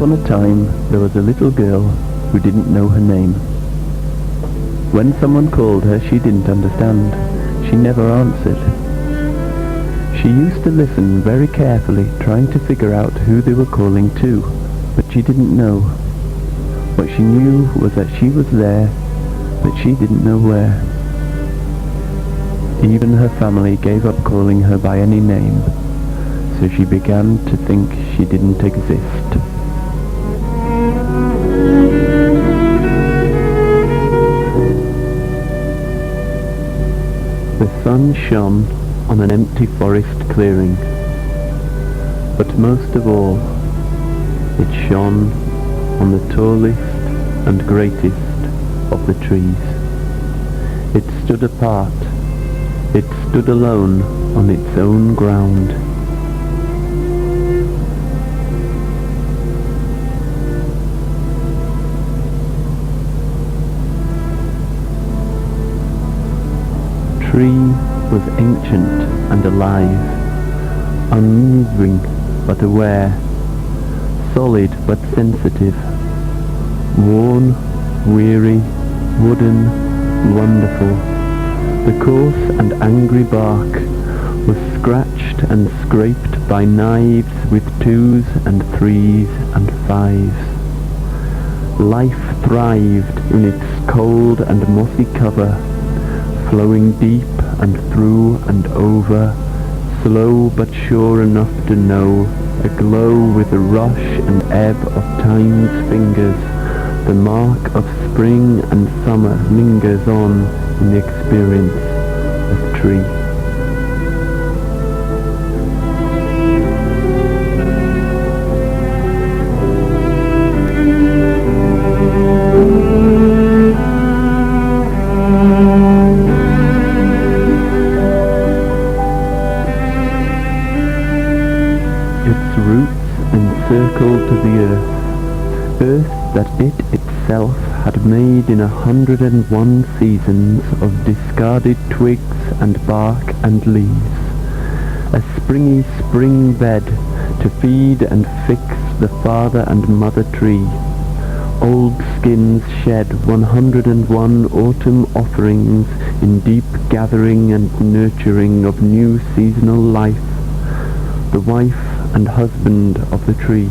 upon a time there was a little girl who didn't know her name. When someone called her, she didn't understand. She never answered. She used to listen very carefully, trying to figure out who they were calling to, but she didn't know. What she knew was that she was there, but she didn't know where. Even her family gave up calling her by any name, so she began to think she didn't exist. The sun shone on an empty forest clearing, but most of all, it shone on the tallest and greatest of the trees. It stood apart. It stood alone on its own ground. Tree was ancient and alive, unmoving but aware, solid but sensitive, worn, weary, wooden, wonderful. The coarse and angry bark was scratched and scraped by knives with 2s and 3s and 5s. Life thrived in its cold and mossy cover, flowing deep and through and over, slow but sure enough to know, aglow with the rush and ebb of time's fingers. The mark of spring and summer lingers on in the experience of tree. Its roots encircled the earth that it itself had made in 101 seasons of discarded twigs and bark and leaves, a springy spring bed to feed and fix the father and mother tree. Old skins shed 101 autumn offerings in deep gathering and nurturing of new seasonal life, the wife and husband of the tree,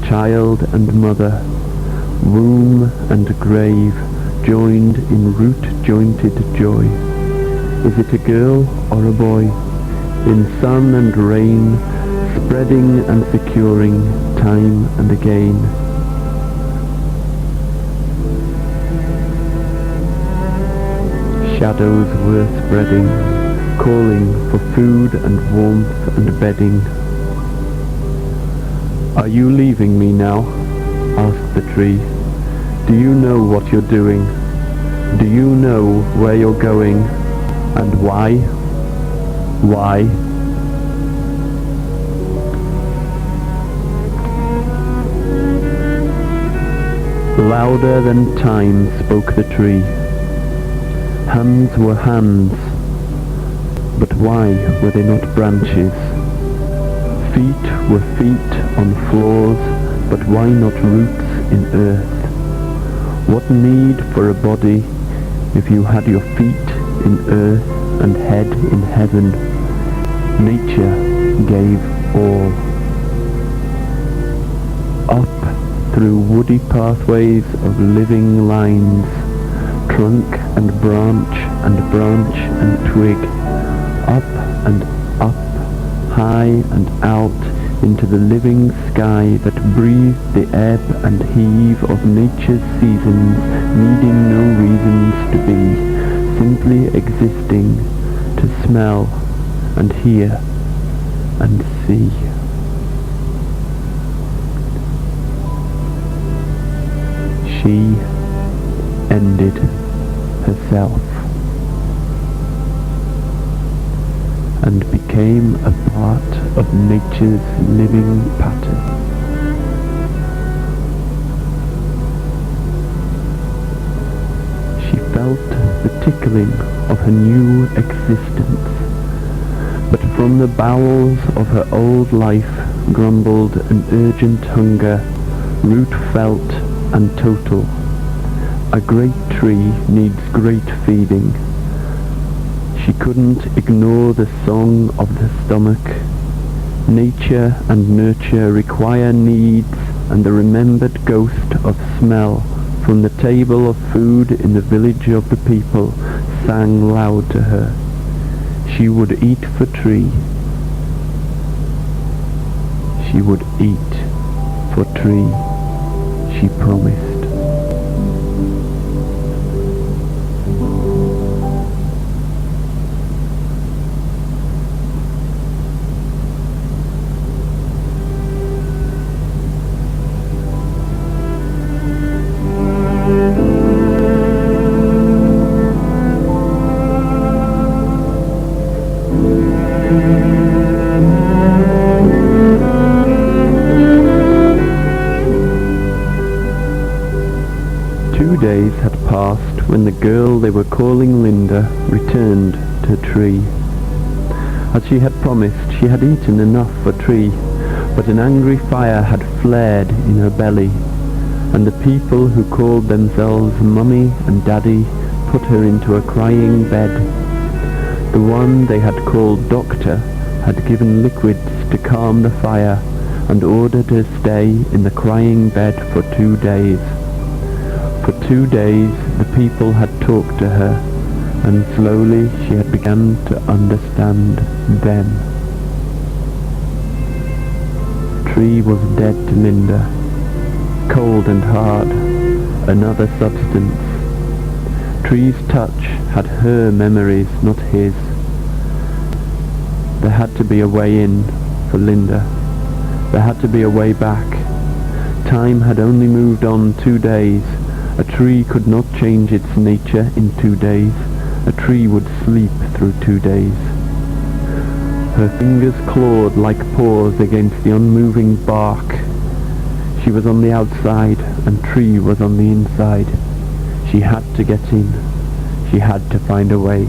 child and mother, womb and grave joined in root-jointed joy. Is it a girl or a boy? In sun and rain, spreading and securing time and again. Shadows were spreading, calling for food and warmth and bedding. Are you leaving me now? Asked the tree. Do you know what you're doing? Do you know where you're going? And why? Why? Louder than time spoke the tree. Hands were hands, but why were they not branches? Feet were feet on floors, but why not roots in earth? What need for a body if you had your feet in earth and head in heaven? Nature gave all. Up through woody pathways of living lines, trunk and branch and twig, up and up, high and out into the living sky that breathed the ebb and heave of nature's seasons, needing no reasons to be, simply existing to smell and hear and see. She ended herself and became a part of nature's living pattern. She felt the tickling of her new existence, but from the bowels of her old life grumbled an urgent hunger root felt and total. A great tree needs great feeding. She couldn't ignore the song of the stomach. Nature and nurture require needs, and the remembered ghost of smell from the table of food in the village of the people sang loud to her. She would eat for tree. She would eat for tree, she promised. 2 days had passed when the girl they were calling Lynda returned to Tree. As she had promised, she had eaten enough for Tree, but an angry fire had flared in her belly, and the people who called themselves Mummy and Daddy put her into a crying bed. The one they had called Doctor had given liquids to calm the fire and ordered her stay in the crying bed for 2 days. For 2 days the people had talked to her, and slowly she had begun to understand them. Tree was dead to Lynda, cold and hard, another substance. Tree's touch had her memories, not his. There had to be a way in for Lynda. There had to be a way back. Time had only moved on 2 days. A tree could not change its nature in 2 days. A tree would sleep through 2 days. Her fingers clawed like paws against the unmoving bark. She was on the outside, and Tree was on the inside. She had to get in. She had to find a way.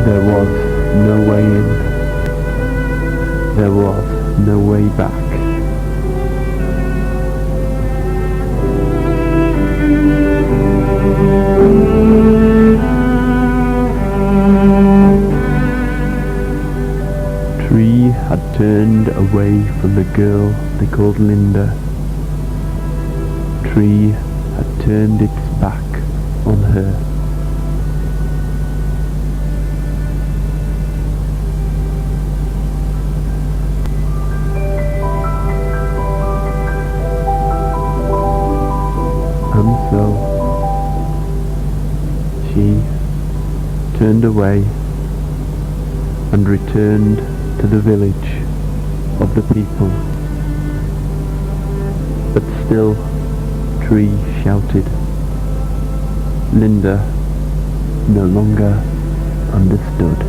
There was no way in. There was no way back. Tree had turned away from the girl they called Lynda. Tree had turned its back on her. And so she turned away and returned to the village of the people. But still Tree shouted. Lynda no longer understood.